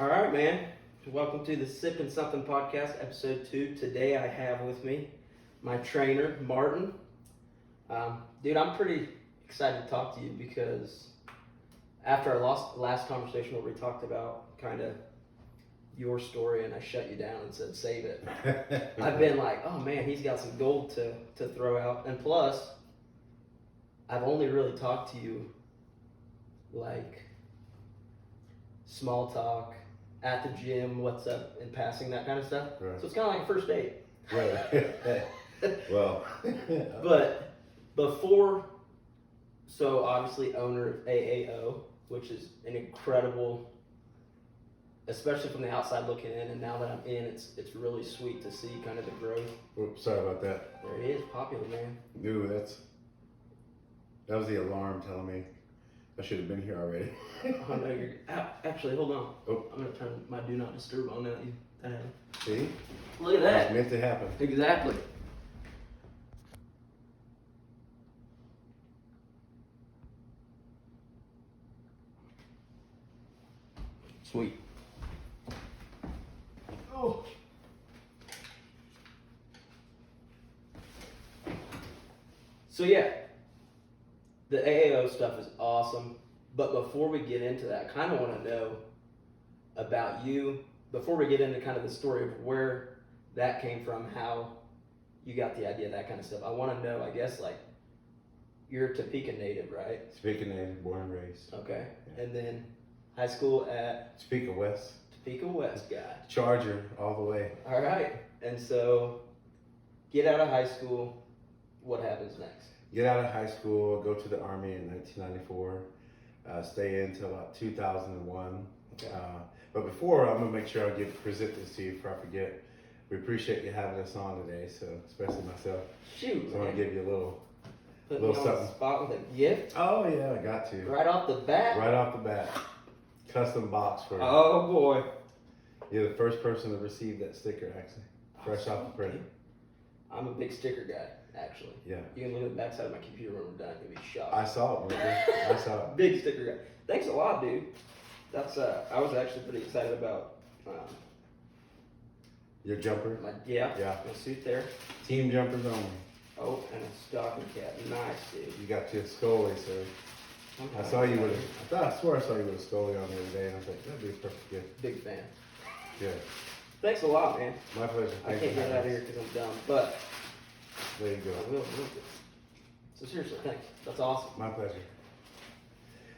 All right, man. Welcome to the Sippin Somethin Podcast, episode 2. Today I have with me my trainer, Martin. Dude, I'm pretty excited to talk to you because after our last conversation where we talked about kind of your story and I shut you down and said, save it. I've been like, oh man, he's got some gold to throw out. And plus, I've only really talked to you like small talk, at the gym, what's up, in passing, that kind of stuff. Right. So it's kind of like a first date. Right. Well. But before, so obviously owner of AAO, which is an incredible, especially from the outside looking in, and now that I'm in, it's really sweet to see kind of the growth. Oops, sorry about that. There he is, popular, man. Dude, that was the alarm telling me I should have been here already. Oh no, you're actually, hold on. Oh. I'm gonna turn my do not disturb on now. See? Look at that. It's meant to happen. Exactly. Sweet. Oh. So yeah, the AAO stuff is awesome. But before we get into that, I kind of want to know about you. Before we get into kind of the story of where that came from, how you got the idea, that kind of stuff. I want to know, I guess, like, you're a Topeka native, right? Topeka native, born and raised. Okay. Yeah. And then high school at Topeka West. Topeka West guy. Charger, all the way. All right. And so, get out of high school. What happens next? Get out of high school, go to the Army in 1994. Stay in until about 2001. Okay. But before, I'm going to make sure I present this to you before I forget. We appreciate you having us on today, so especially myself. Shoot, So I want to give you a little Put little me on something. the spot with a gift Oh, yeah, I got to. right off the bat. Right off the bat. Custom box for you. Oh boy. You're the first person to receive that sticker, actually. Fresh off the print. I'm a big sticker guy, actually. Yeah. You can look at the backside of my computer when we're done. You'll be shocked. I saw it, man. I saw it. Big sticker guy. Thanks a lot, dude. That's I was actually pretty excited about Your jumper? Yeah. Yeah. My suit there. Team jumpers only. Oh, and a stocking cap. Nice, dude. You got your Scully, sir. I saw you with I swear I saw you with a Scully on the other day, and I was like, that'd be a perfect gift. Big fan. Good. Thanks a lot, man. My pleasure. I can't get out of here because I'm dumb, but There you go. I will. So seriously, thanks. That's awesome. My pleasure.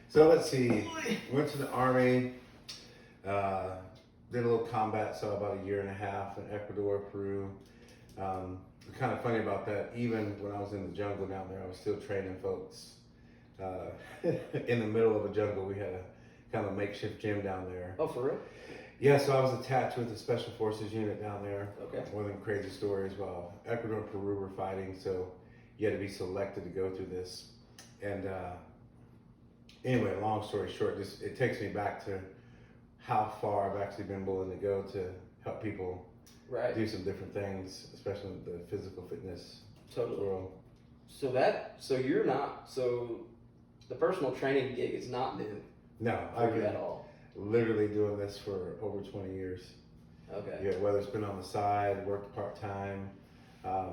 So let's see. Went to the Army. Did a little combat, so about a year and a half in Ecuador, Peru. Kind of funny about that, even when I was in the jungle down there, I was still training folks. In the middle of a jungle, we had a kind of makeshift gym down there. Oh, for real? Yeah, so I was attached with the Special Forces unit down there. Okay. One of them crazy stories while Ecuador and Peru were fighting, so you had to be selected to go through this. And anyway, long story short, it takes me back to how far I've actually been willing to go to help people do some different things, especially in the physical fitness world. So the personal training gig is not new. No, I've at all. Literally doing this for over 20 years. Okay. Yeah, whether it's been on the side, worked part-time. I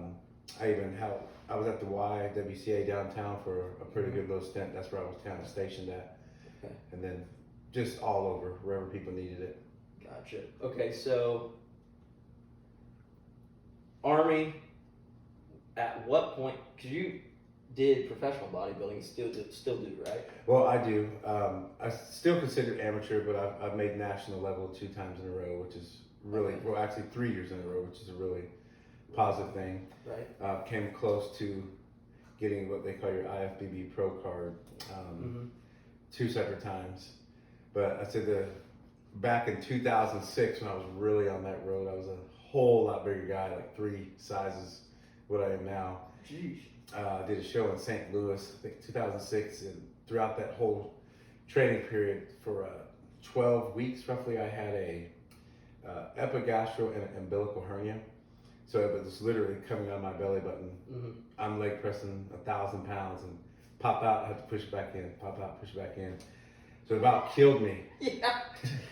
was at the YWCA downtown for a pretty good little stint. That's where I was kind of stationed at. Okay. And then just all over, wherever people needed it. Gotcha. Okay, so Army, at what point, because you did professional bodybuilding, still do, right? Well, I do. I still consider it amateur, but I've made national level 2 times in a row, which is really, well, actually 3 years in a row, which is a really positive thing. Right. Came close to getting what they call your IFBB Pro card 2 separate times. But I said back in 2006, when I was really on that road, I was a whole lot bigger guy, like 3 sizes what I am now. Jeez. Did a show in St. Louis, I think 2006, and throughout that whole training period for 12 weeks roughly, I had a epigastral and an umbilical hernia. So it was literally coming out of my belly button. Mm-hmm. I'm leg pressing 1,000 pounds and pop out, I have to push it back in, pop out, push it back in. So it about killed me. Yeah.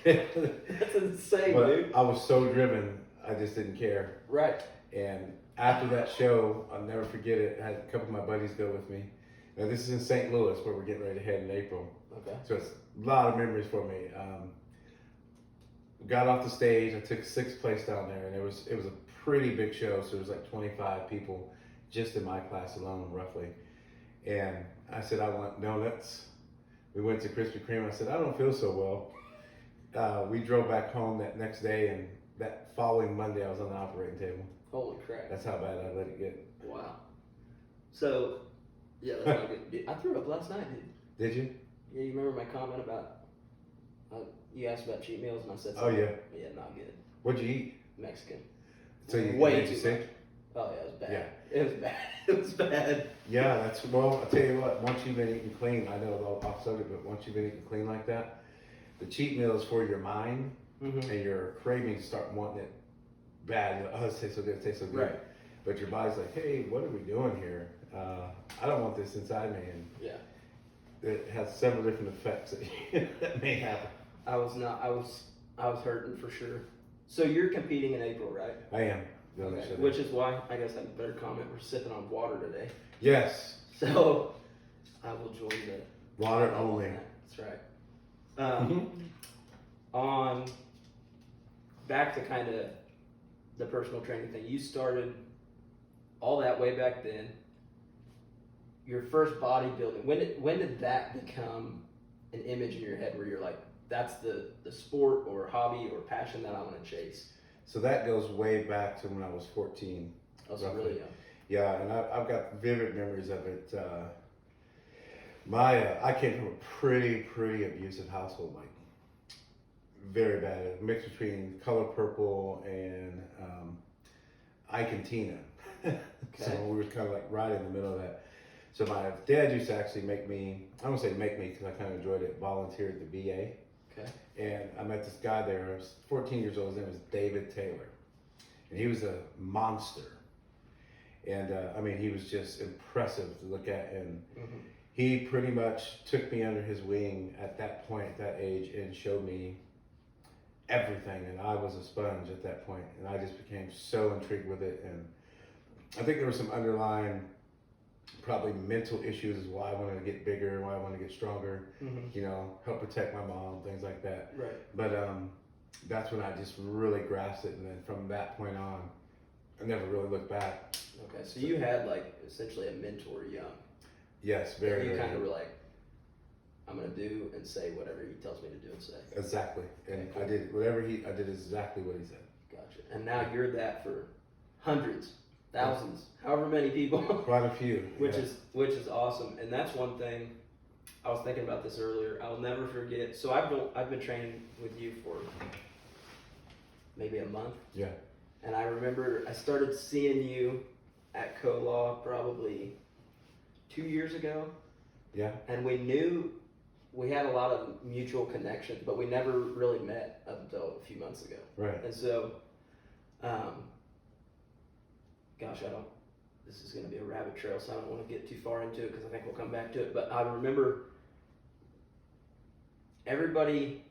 That's insane, But dude. I was so driven, I just didn't care. Right. And after that show, I'll never forget it. I had a couple of my buddies go with me. Now this is in St. Louis where we're getting ready to head in April. Okay. So it's a lot of memories for me. Got off the stage. I took 6th place down there, and it was a pretty big show. So it was like 25 people just in my class alone, roughly. And I said, I want donuts. We went to Krispy Kreme. I said, I don't feel so well. We drove back home that next day, and that following Monday, I was on the operating table. Holy crap. That's how bad I let it get. Wow. So, yeah, that's not good. Dude, I threw up last night, dude. Did you? Yeah, you remember my comment about, you asked about cheat meals, and I said Oh, something. yeah. Yeah, not good. What'd you eat? Mexican. So you Way made you too sick? much. Oh, yeah, it was bad. Yeah. It was bad. It was bad. Yeah, well, I'll tell you what, once you've been eating clean, I know off subject, but once you've been eating clean like that, the cheat meal is for your mind, Mm-hmm. and your cravings start wanting it bad. Oh, it tastes so good, it tastes so good. Right. But your body's like, hey, what are we doing here? I don't want this inside me. And Yeah. it has several different effects that may happen. I was hurting for sure. So you're competing in April, right? I am. Okay. Which is why, I guess I better comment, we're sipping on water today. Yes. So, I will join the... Water only. That's right. On... Back to kind of the personal training thing. You started all that way back then. Your first bodybuilding. When did that become an image in your head where you're like, that's the sport or hobby or passion that I want to chase? So that goes way back to when I was 14. Oh, so really young. Yeah, and I've got vivid memories of it. I came from a pretty abusive household, like very bad. A mix between Color Purple and Ike and Tina. Okay. So we were kind of like right in the middle of that. So my dad used to actually make me, I won't say make me because I kind of enjoyed it, volunteer at the VA. Okay. And I met this guy there. I was 14 years old. His name was David Taylor. And he was a monster. And I mean, he was just impressive to look at. And he pretty much took me under his wing at that point, at that age, and showed me everything. And I was a sponge at that point. And I just became so intrigued with it. And I think there was some underlying probably mental issues is why I wanted to get bigger, why I wanted to get stronger, you know, help protect my mom, things like that. Right. But that's when I just really grasped it, and then from that point on, I never really looked back. Okay, so you had like essentially a mentor young. Yes, very. You very kind of young. were like, I'm gonna do and say whatever he tells me to do and say. Exactly, and Okay, cool. I did whatever I did exactly what he said. Gotcha. And now you're that for hundreds, thousands, however many people. Quite a few. Which is awesome, and that's one thing. I was thinking about this earlier. I'll never forget. So I've been training with you for maybe a month. Yeah. And I remember I started seeing you at Co-Law probably 2 years ago. Yeah. And we had a lot of mutual connections, but we never really met up until a few months ago. Right. And so, this is going to be a rabbit trail, so I don't want to get too far into it because I think we'll come back to it. But I remember everybody,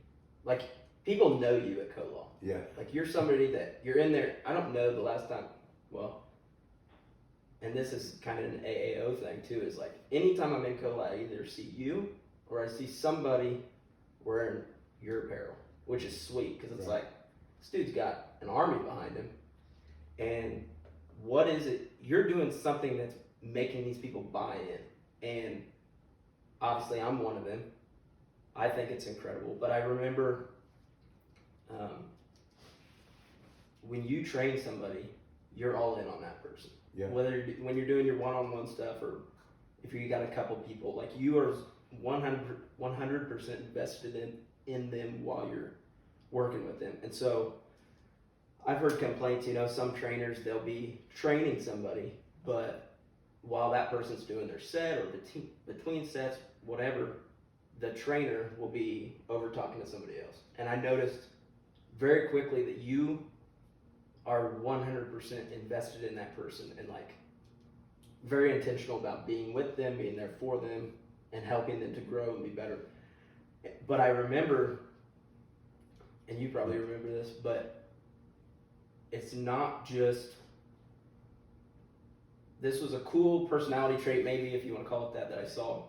like, people know you at Co-Law. Yeah. Like, you're somebody that you're in there. I don't know the last time, well, and this is kind of an AAO thing too, is like anytime I'm in Co-Law, I either see you or I see somebody wearing your apparel, which is sweet because it's Right. like, this dude's got an army behind him. And what is it? You're doing something that's making these people buy in. And obviously I'm one of them. I think it's incredible. But I remember when you train somebody, you're all in on that person. Yeah. Whether when you're doing your one-on-one stuff or if you got a couple people, like you are 100% invested in them while you're working with them. And so I've heard complaints, some trainers, they'll be training somebody, but while that person's doing their set or between sets, whatever, the trainer will be over talking to somebody else. And I noticed very quickly that you are 100% invested in that person and like very intentional about being with them, being there for them, and helping them to grow and be better. But I remember, and you probably remember this, but it's not just, this was a cool personality trait, maybe if you want to call it that I saw,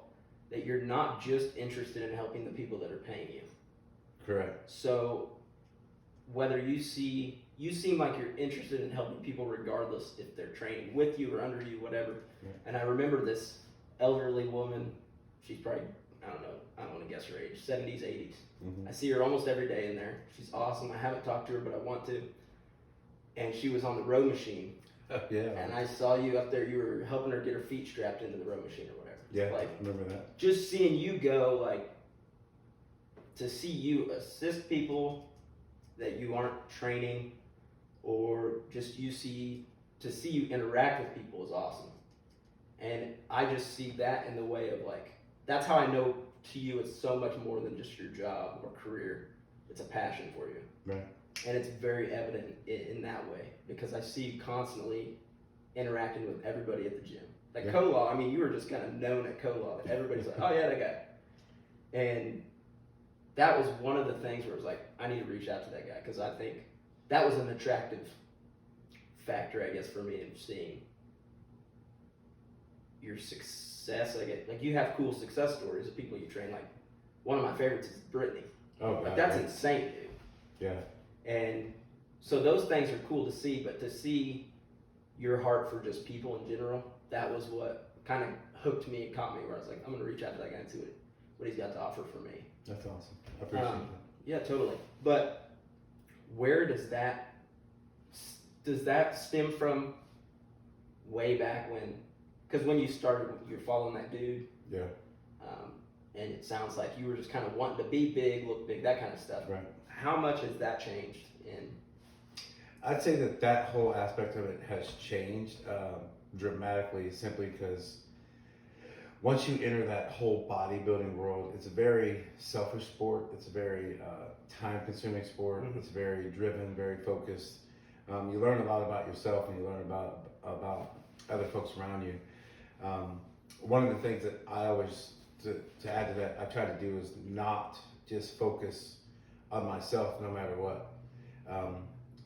that you're not just interested in helping the people that are paying you. Correct. So whether you seem like you're interested in helping people regardless if they're training with you or under you, whatever. Yeah. And I remember this elderly woman, she's probably, I don't want to guess her age, 70s, 80s. I see her almost every day in there. She's awesome. I haven't talked to her, but I want to. And she was on the row machine. Yeah. And I saw you up there. You were helping her get her feet strapped into the row machine or whatever. Yeah, like, I remember that. Just seeing you go, like, to see you assist people that you aren't training, or just to see you interact with people is awesome. And I just see that in the way of, like, that's how I know to you it's so much more than just your job or career. It's a passion for you. Right. And it's very evident in that way, because I see you constantly interacting with everybody at the gym. Like, yeah. Co-Law, I mean, you were just kind of known at Co-Law that everybody's like, oh yeah, that guy. And that was one of the things where it was like, I need to reach out to that guy, because I think that was an attractive factor, I guess, for me in seeing your success. Like you have cool success stories of people you train. Like, one of my favorites is Brittany. Oh, like, God, that's right. insane, dude. Yeah. And so those things are cool to see, but to see your heart for just people in general, that was what kind of hooked me and caught me, where I was like, I'm going to reach out to that guy and see what he's got to offer for me. That's awesome. I appreciate that. Yeah, totally. But where does that stem from? Way back when, because when you started, you're following that dude. Yeah. And it sounds like you were just kind of wanting to be big, look big, that kind of stuff. Right. How much has that changed? I'd say that whole aspect of it has changed dramatically, simply because once you enter that whole bodybuilding world, it's a very selfish sport. It's a very time-consuming sport. Mm-hmm. It's very driven, very focused. You learn a lot about yourself, and you learn about other folks around you. One of the things that I always, to add to that, I try to do is not just focus on myself no matter what.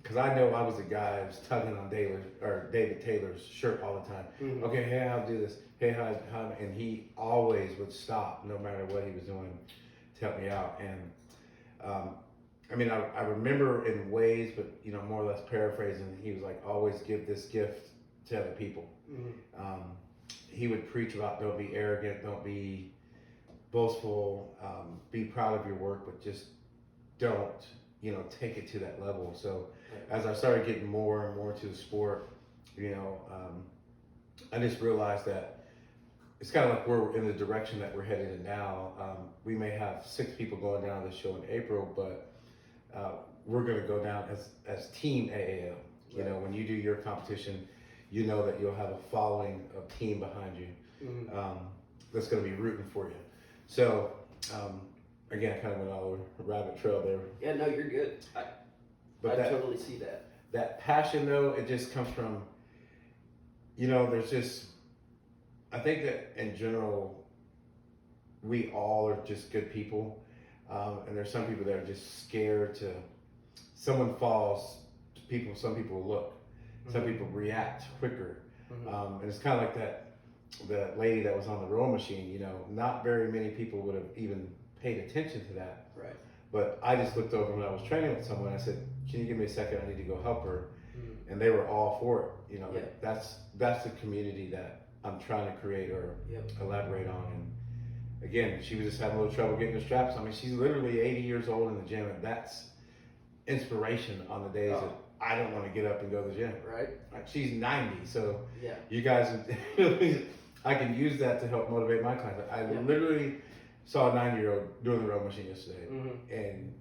Because I know I was the guy who was tugging on David Taylor's shirt all the time. Mm-hmm. Okay, hey, I'll do this. Hey, how, and he always would stop no matter what he was doing to help me out. And I mean, I remember in ways, but more or less paraphrasing, he was like, always give this gift to other people. Mm-hmm. He would preach about, don't be arrogant, don't be boastful, be proud of your work, but just don't, take it to that level. So as I started getting more and more into the sport, I just realized that it's kind of like we're in the direction that we're headed in now. We may have 6 people going down to the show in April, but we're going to go down as Team AAL. Right. When you do your competition, you know that you'll have a following of team behind you. Mm-hmm. That's going to be rooting for you. So, again, I kind of went all over a rabbit trail there. Yeah, no, you're good. I totally see that. That passion, though, it just comes from, there's just, I think that in general, we all are just good people. And there's some people that are just scared to, someone falls, some people look, mm-hmm. Some people react quicker. Mm-hmm. And it's kind of like that lady that was on the row machine, not very many people would have even paid attention to that. Right. But I just looked over when I was training with someone. I said, "Can you give me a second? I need to go help her." Mm-hmm. And they were all for it. Yeah. That's the community that I'm trying to create or elaborate on. And again, she was just having a little trouble getting the straps. I mean, she's literally 80 years old in the gym, and that's inspiration on the days that I don't want to get up and go to the gym. Right. Like, she's 90, so yeah. You guys, I can use that to help motivate my clients. I literally saw a 90-year-old doing the row machine yesterday, mm-hmm. and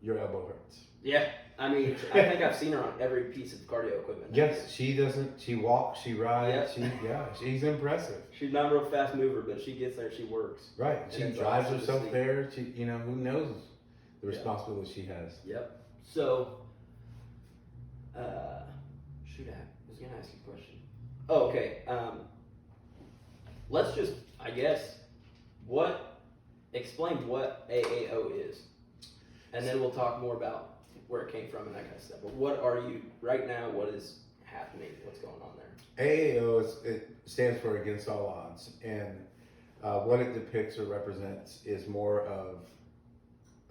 your elbow hurts. Yeah, I mean, I think I've seen her on every piece of cardio equipment. Yes, she doesn't. She walks, she rides. Yep. She's impressive. She's not a real fast mover, but she gets there. She works. Right. She drives herself there. She, who knows the responsibility she has. Yep. So, shoot, I was gonna ask you a question. Oh, okay. Let's just, I guess, what explain what AAO is, and then we'll talk more about where it came from and that kind of stuff. But what are you right now? What is happening? What's going on there? AAO it stands for Against All Odds, and what it depicts or represents is more of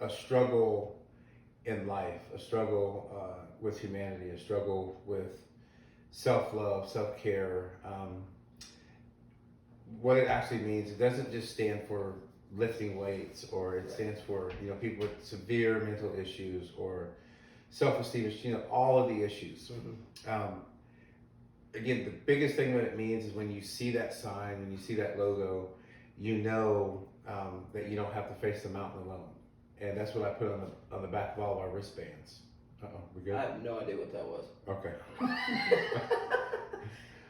a struggle in life, a struggle with humanity, a struggle with self-love, self-care. What it actually means, it doesn't just stand for lifting weights, or it stands for, you know, people with severe mental issues or self-esteem issues, you know, all of the issues. Again, the biggest thing that it means is when you see that sign, when you see that logo, you know that you don't have to face the mountain alone. And that's what I put on the back of all of our wristbands. We good? I have no idea what that was. Okay.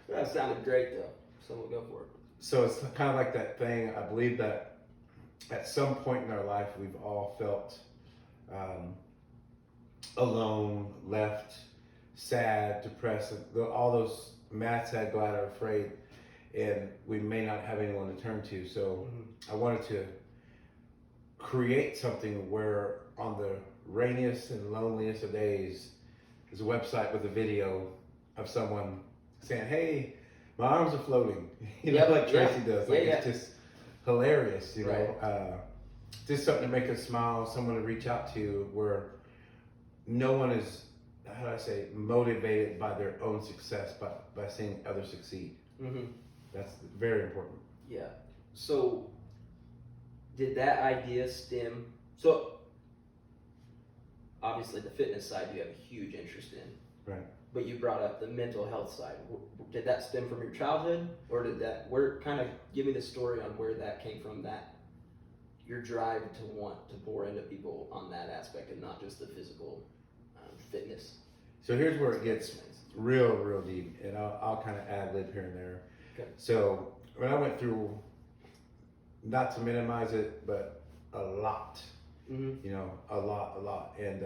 That sounded great though, so we'll go for it. So it's kind of like that thing. I believe that at some point in our life, we've all felt alone, left, sad, depressed, all those mad, sad, glad, or afraid, and we may not have anyone to turn to. So I wanted to create something where on the rainiest and loneliest of days, there's a website with a video of someone saying, "Hey, my arms are floating," you know, like Tracy does. Like it's just hilarious, you know. Just something to make us smile, someone to reach out to, where no one is, how do I say, motivated by their own success, but by seeing others succeed. That's very important. Yeah. So, did that idea stem? So, obviously, the fitness side you have a huge interest in. Right. But you brought up the mental health side. Did that stem from your childhood, or did that? Where kind of give me the story on where that came from? That your drive to want to pour into people on that aspect, and not just the physical fitness. So here's where it gets real deep, and I'll kind of ad lib here and there. Okay. So when I went through, not to minimize it, but a lot, you know, a lot, and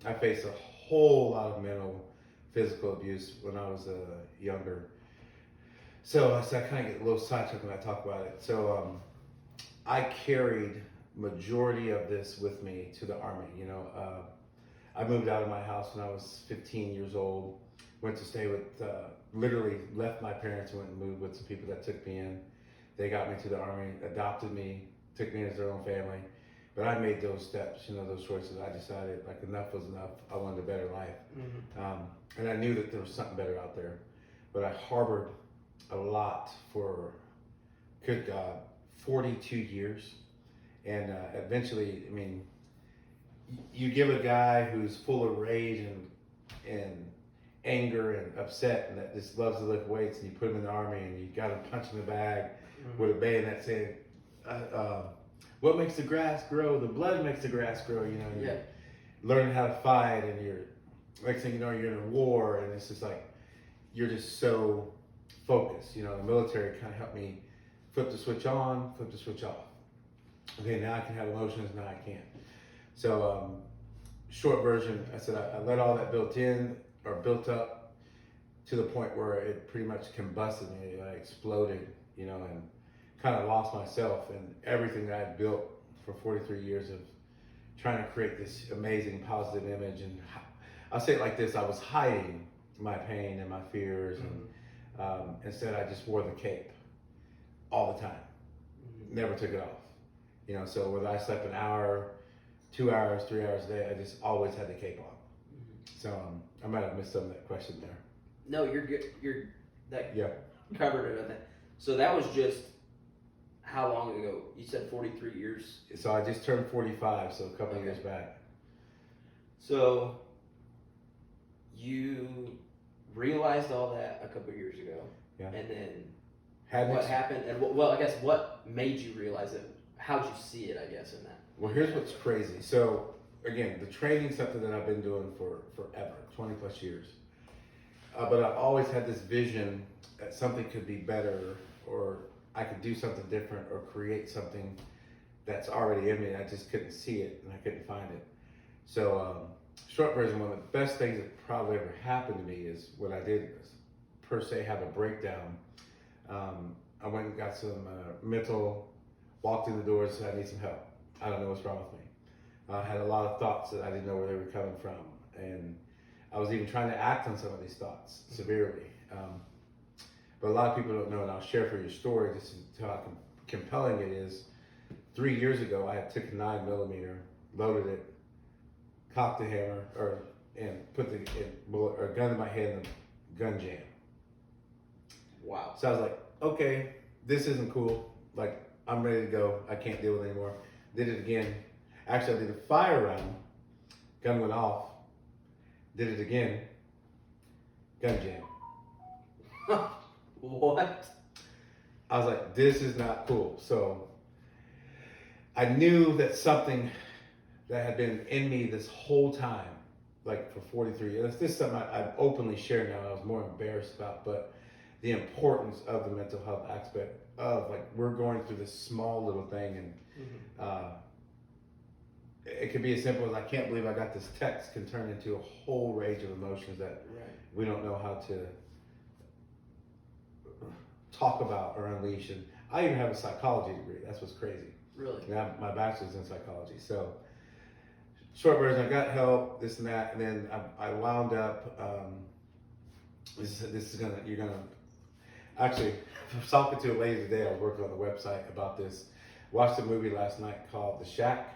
I faced a whole lot of mental, physical abuse when I was younger. So I kind of get a little sidetracked when I talk about it. So I carried majority of this with me to the Army. You know, I moved out of my house when I was 15 years old. Went to stay with, literally left my parents and went and moved with some people that took me in. They got me to the Army, adopted me, took me as their own family. But I made those steps, you know, those choices. I decided like enough was enough. I wanted a better life. And I knew that there was something better out there. But I harbored a lot for, good God, 42 years. And eventually, I mean, you give a guy who's full of rage and anger and upset and that just loves to lift weights, and you put him in the Army and you got him punching the bag with a bayonet saying, what makes the grass grow? The blood makes the grass grow, you know. You're learning how to fight, and you're, next thing you know, you're in a war, and it's just like, you're just so focused. You know, the military kind of helped me flip the switch on, flip the switch off. Okay, now I can have emotions, now I can't. So, short version, I said I let all that built up to the point where it pretty much combusted me. I exploded, you know, and kind of lost myself and everything that I had built for 43 years of trying to create this amazing positive image. And I'll say it like this: I was hiding my pain and my fears, and instead I just wore the cape all the time. Never took it off. You know, so whether I slept an hour, 2 hours, 3 hours a day, I just always had the cape on. So I might have missed some of that question there. No, you're good. Covered it, I think. So that was just how long ago? You said 43 years. So I just turned 45, so a couple of years back. So you realized all that a couple of years ago. Yeah. And then what happened? And well, I guess what made you realize it? How'd you see it, I guess, in that? Well, here's what's crazy. So again, the training's something that I've been doing for forever, 20 plus years. But I've always had this vision that something could be better, or I could do something different, or create something that's already in me. I just couldn't see it, and I couldn't find it. So, short version, one of the best things that probably ever happened to me is what I did was, per se, have a breakdown. I went and got some mental walked in the door and said, I need some help. I don't know what's wrong with me. I had a lot of thoughts that I didn't know where they were coming from. And I was even trying to act on some of these thoughts severely. But a lot of people don't know, and I'll share for your story just to how compelling it is. 3 years ago, I took a 9mm, loaded it, cocked the hammer, and put the gun in my head and the gun jam. Wow. So I was like, okay, this isn't cool. Like, I'm ready to go. I can't deal with it anymore. Did it again. Actually, I did a fire round. Gun went off. Did it again. Gun jam. What? I was like, this is not cool. So I knew that something that had been in me this whole time, like for 43 years, this is something I openly share now. I was more embarrassed about, but the importance of the mental health aspect of, like, we're going through this small little thing, and it could be as simple as, I can't believe I got this text, can turn into a whole range of emotions that we don't know how to talk about or unleash. And I even have a psychology degree. That's what's crazy. Really? Yeah, my bachelor's in psychology. So, short version, I got help, this and that, and then I wound up. You're gonna. Actually, I was talking to a lady today. I was working on the website about this. Watched a movie last night called The Shack.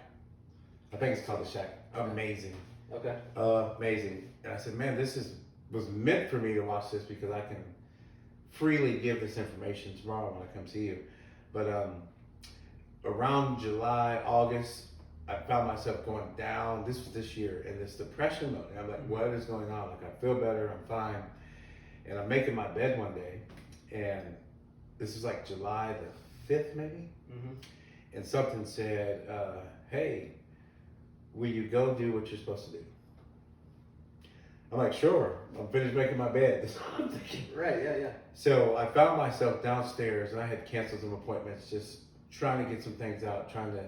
I think it's called The Shack. Amazing. Okay. Amazing. And I said, man, was meant for me to watch this because I can freely give this information tomorrow when I come see you. But around July, August, I found myself going down. This was this year in this depression mode. And I'm like, what is going on? Like, I feel better. I'm fine. And I'm making my bed one day, and this is like July the 5th, maybe. And something said, hey, will you go do what you're supposed to do? I'm like, sure. I'm finished making my bed. That's what I'm thinking. Right, yeah. So I found myself downstairs, and I had canceled some appointments, just trying to get some things out, trying to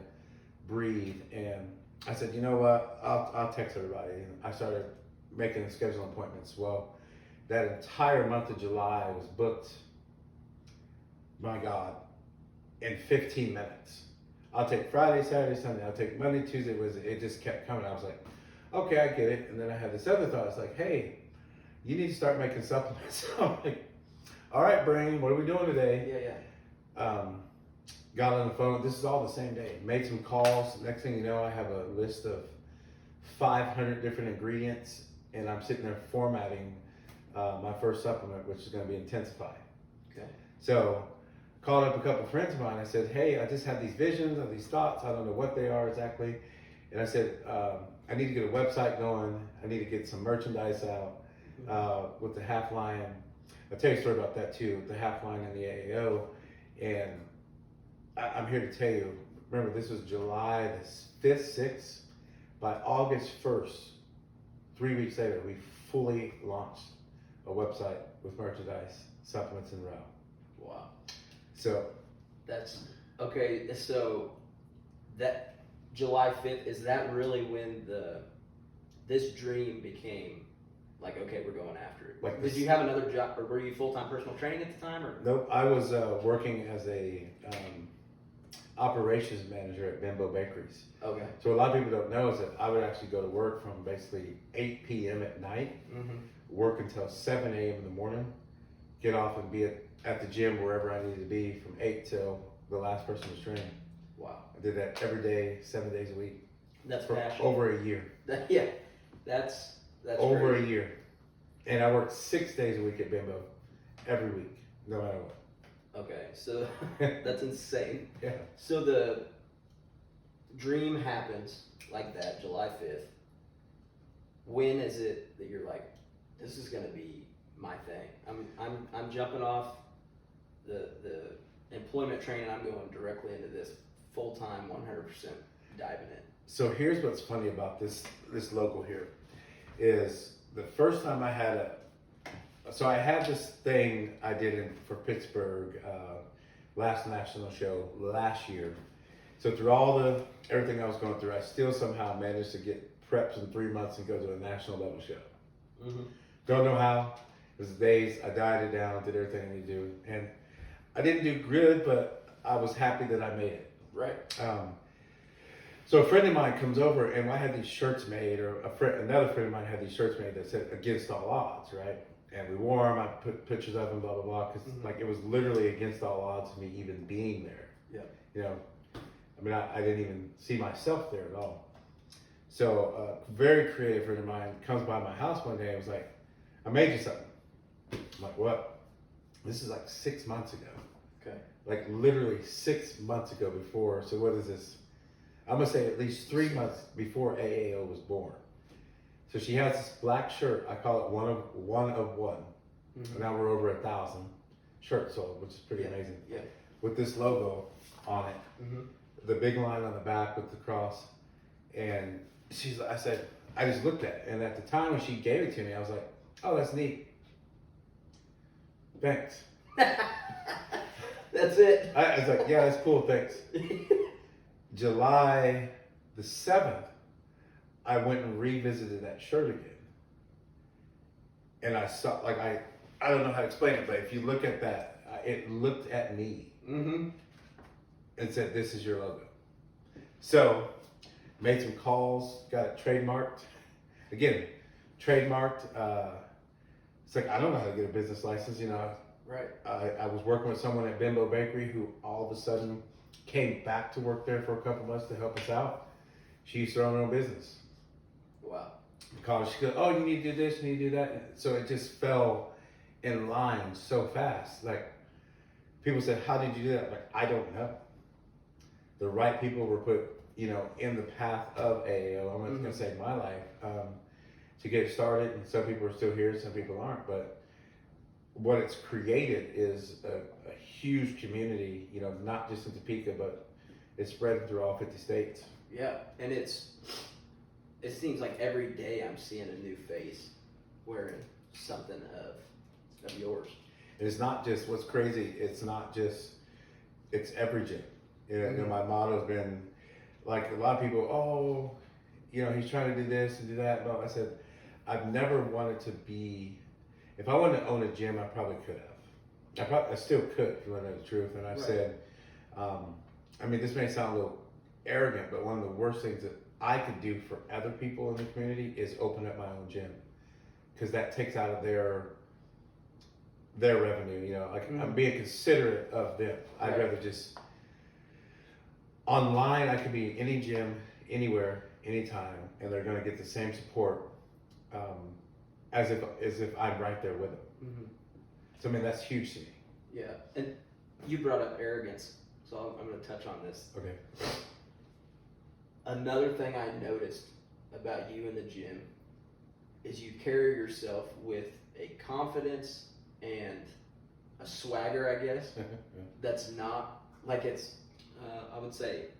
breathe. And I said, you know what? I'll text everybody. And I started making and scheduling appointments. Well, that entire month of July was booked, my God, in 15 minutes. I'll take Friday, Saturday, Sunday. I'll take Monday, Tuesday, Wednesday. It just kept coming. I was like, okay, I get it. And then I had this other thought. It's like, hey, you need to start making supplements. I'm like, all right, brain, what are we doing today? Yeah. Got on the phone. This is all the same day. Made some calls. Next thing you know, I have a list of 500 different ingredients, and I'm sitting there formatting my first supplement, which is going to be Intensify. Okay. So called up a couple of friends of mine. I said, hey, I just have these visions of these thoughts. I don't know what they are exactly. And I said, I need to get a website going. I need to get some merchandise out with the Half Lion. I'll tell you a story about that too, the Half Lion and the AAO. And I'm here to tell you, remember, this was July the 5th, 6th. By August 1st, 3 weeks later, we fully launched a website with merchandise, supplements, and row. Wow. So that's okay. So that July 5th, is that really when this dream became like, okay, we're going after it? Like, did you have another job, or were you full-time personal training at the time? Or nope, I was working as a operations manager at Bimbo Bakeries. Okay. So a lot of people don't know is that I would actually go to work from basically 8 p.m. at night, work until 7 a.m. in the morning, get off and be at the gym wherever I needed to be from 8 till the last person was training. Wow. I did that every day, 7 days a week. That's for passion. over a year. Yeah, that's over crazy. a year. And I worked 6 days a week at Bimbo, every week, no matter what. Okay, so that's insane. Yeah. So the dream happens like that, July 5th. When is it that you're like, this is gonna be my thing? I'm jumping off the employment training. I'm going directly into this full time, 100% diving in. So here's what's funny about this logo here, is the first time I had so I had this thing I did for Pittsburgh, last national show last year. So through everything I was going through, I still somehow managed to get preps in 3 months and go to a national level show. Don't know how. It was days. I dieted down, did everything I need to do, and I didn't do good, but I was happy that I made it. Right. So a friend of mine comes over, and I had these shirts made, or another friend of mine had these shirts made that said "Against all odds," right? And we wore them. I put pictures of them, blah blah blah, because like it was literally against all odds of me even being there. Yeah. You know, I mean, I didn't even see myself there at all. So a very creative friend of mine comes by my house one day and was like, "I made you something." I'm like, "What?" This is like 6 months ago. Okay. Like literally 6 months ago before. So what is this? I'm gonna say at least 3 months before AAO was born. So she has this black shirt. I call it one of one. Mm-hmm. Now we're over 1,000 shirts sold, which is pretty amazing. Yeah. With this logo on it, the big line on the back with the cross, and I said, I just looked at it, and at the time when she gave it to me, I was like, "Oh, that's neat. Thanks." That's it. I was like, "Yeah, that's cool. Thanks." July the 7th, I went and revisited that shirt again. And I saw, like, I don't know how to explain it, but if you look at that, it looked at me and said, "This is your logo." So, made some calls, got it trademarked. Again, trademarked. It's like, I don't know how to get a business license, you know. Right. I was working with someone at Bimbo Bakery who all of a sudden came back to work there for a couple months to help us out. She used to run her own business. Wow. College, she goes, "Oh, you need to do this, you need to do that." So it just fell in line so fast. Like, people said, "How did you do that?" Like, I don't know. The right people were put, you know, in the path of AAO. I'm not going to say my life, to get it started. And some people are still here, some people aren't. But what it's created is a huge community, you know, not just in Topeka, but it's spread through all 50 states. Yeah, and it seems like every day I'm seeing a new face wearing something of yours. And it's not just, what's crazy, it's every gym. You know, my motto has been, like, a lot of people, "Oh, you know, he's trying to do this and do that." No, I said, I've never wanted to be, if I wanted to own a gym, I probably could have. I still could, if you want to know the truth. And I've said, I mean, this may sound a little arrogant, but one of the worst things that I could do for other people in the community is open up my own gym, because that takes out of their revenue. You know, like, I'm being considerate of them. Right. I'd rather just online. I could be in any gym, anywhere, anytime, and they're going to get the same support as if I'm right there with them. So I mean, that's huge to me. Yeah, and you brought up arrogance, so I'm going to touch on this. Okay. Another thing I noticed about you in the gym is you carry yourself with a confidence and a swagger, I guess, that's not, like, it's, I would say,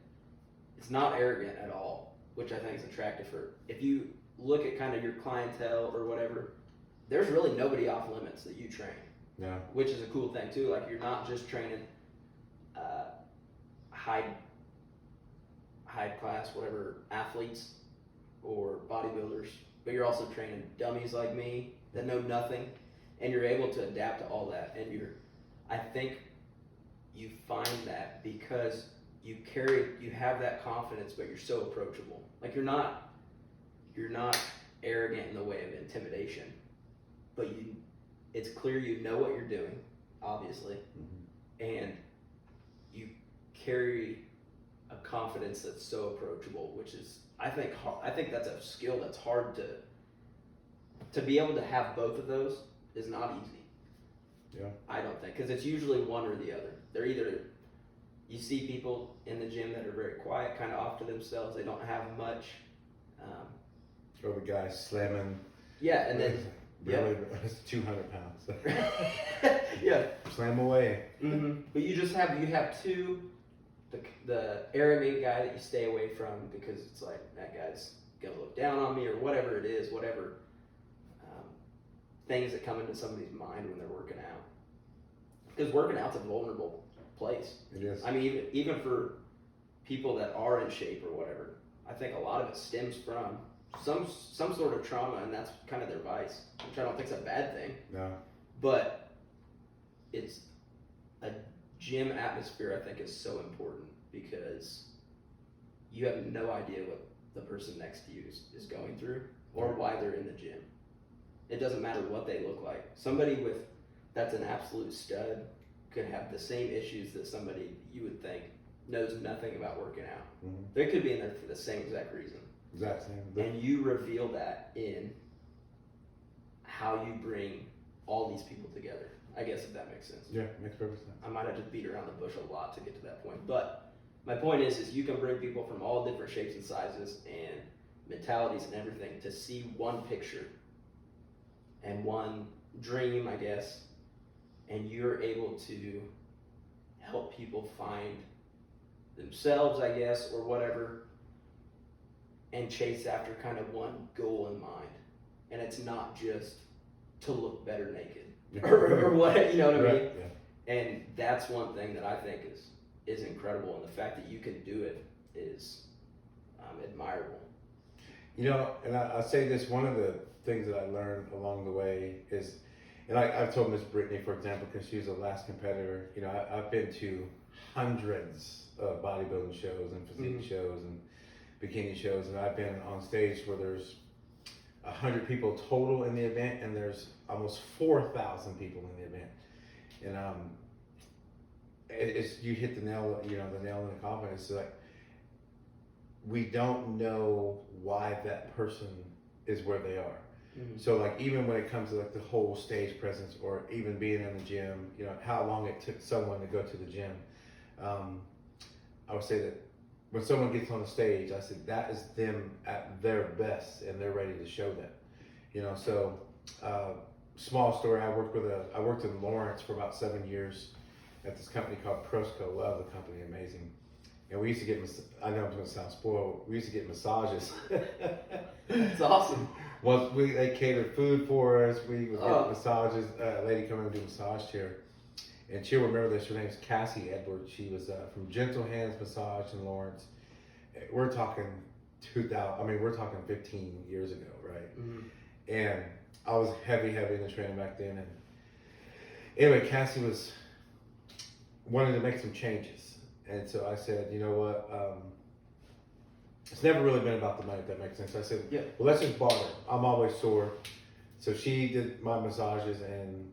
it's not arrogant at all, which I think is attractive for, if you look at kind of your clientele or whatever, there's really nobody off limits that you train. Yeah. Which is a cool thing too. Like, you're not just training high class, whatever, athletes or bodybuilders, but you're also training dummies like me that know nothing, and you're able to adapt to all that. And I think you find that because you have that confidence, but you're so approachable. Like, you're not arrogant in the way of intimidation, but it's clear you know what you're doing, obviously, and you carry a confidence that's so approachable, which is, I think that's a skill that's hard to be able to have. Both of those is not easy. Yeah. I don't think, because it's usually one or the other. They're either, you see people in the gym that are very quiet, kind of off to themselves, they don't have much. Or the guy slamming. Yeah, and then really, it's 200 pounds. Yeah. Slam away. But you have two, the arrogant guy that you stay away from because it's like, that guy's gonna look down on me, or whatever it is, whatever things that come into somebody's mind when they're working out. Because working out's a vulnerable place. It is. I mean, even for people that are in shape or whatever, I think a lot of it stems from some sort of trauma, and that's kind of their vice, which I don't think is a bad thing. No. But it's a gym atmosphere, I think, is so important, because you have no idea what the person next to you is going through or why they're in the gym. It doesn't matter what they look like. Somebody that's an absolute stud could have the same issues that somebody you would think knows nothing about working out. Mm-hmm. They could be in there for the same exact reason. And you reveal that in how you bring all these people together. I guess if that makes sense. Yeah, makes perfect sense. I might have just beat around the bush a lot to get to that point. But my point is you can bring people from all different shapes and sizes and mentalities and everything to see one picture and one dream, I guess, and you're able to help people find themselves, I guess, or whatever, and chase after kind of one goal in mind. And it's not just to look better naked or what, you know what I mean? Yeah. And that's one thing that I think is incredible, and the fact that you can do it is admirable. You know, and I say this, one of the things that I learned along the way is, and I've told Miss Brittany, for example, because she was the last competitor, you know, I've been to hundreds of bodybuilding shows and physique shows and bikini shows, and I've been on stage where there's 100 people total in the event, and there's almost 4,000 people in the event. And it's you hit the nail in the coffin. It's like we don't know why that person is where they are. Mm-hmm. So like even when it comes to like the whole stage presence, or even being in the gym, you know, how long it took someone to go to the gym. I would say that when someone gets on the stage, I said that is them at their best, and they're ready to show that. You know, so small story. I worked in Lawrence for about 7 years at this company called Prosco. Love the company, amazing. And we used to get, I know I'm going to sound spoiled, we used to get massages. That's awesome. Once they catered food for us, we would get massages. A lady come in and do a massage chair. And she'll remember this, her name's Cassie Edwards. She was from Gentle Hands Massage in Lawrence. We're talking 15 years ago, right? Mm-hmm. And I was heavy in the training back then. And anyway, Cassie was wanting to make some changes. And so I said, you know what, it's never really been about the money, if that makes sense. I said, yeah, well, let's just barter. I'm always sore. So she did my massages, and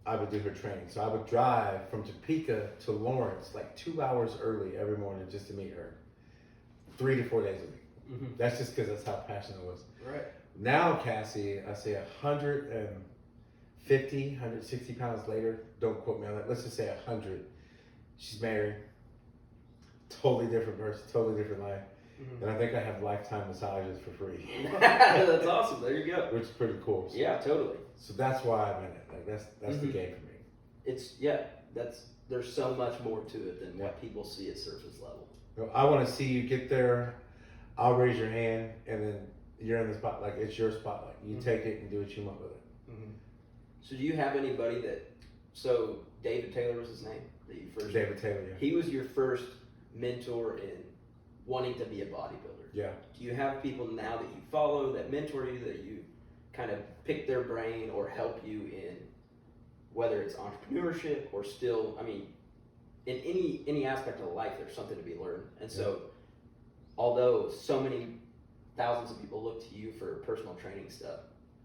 I would do her training. So I would drive from Topeka to Lawrence like 2 hours early every morning just to meet her, 3 to 4 days a week. Mm-hmm. That's just because that's how passionate I was. Right. Now, Cassie, I say 150, 160 pounds later, don't quote me on that, let's just say 100. She's married, totally different person, totally different life. Mm-hmm. And I think I have lifetime massages for free. That's awesome. There you go. Which is pretty cool. So, yeah, totally. So that's why I'm in it. Like that's the game for me. It's there's so much more to it than what people see at surface level. You know, I want to see you get there. I'll raise your hand, and then you're in the spot. Like it's your spotlight. You take it and do what you want with it. Mm-hmm. So do you have anybody so David Taylor was his name that you first? David Taylor. Yeah. He was your first mentor in wanting to be a bodybuilder. Yeah. Do you have people now that you follow that mentor you, that you kind of pick their brain or help you in, whether it's entrepreneurship or still, I mean, in any aspect of life, there's something to be learned. And so, although so many thousands of people look to you for personal training stuff,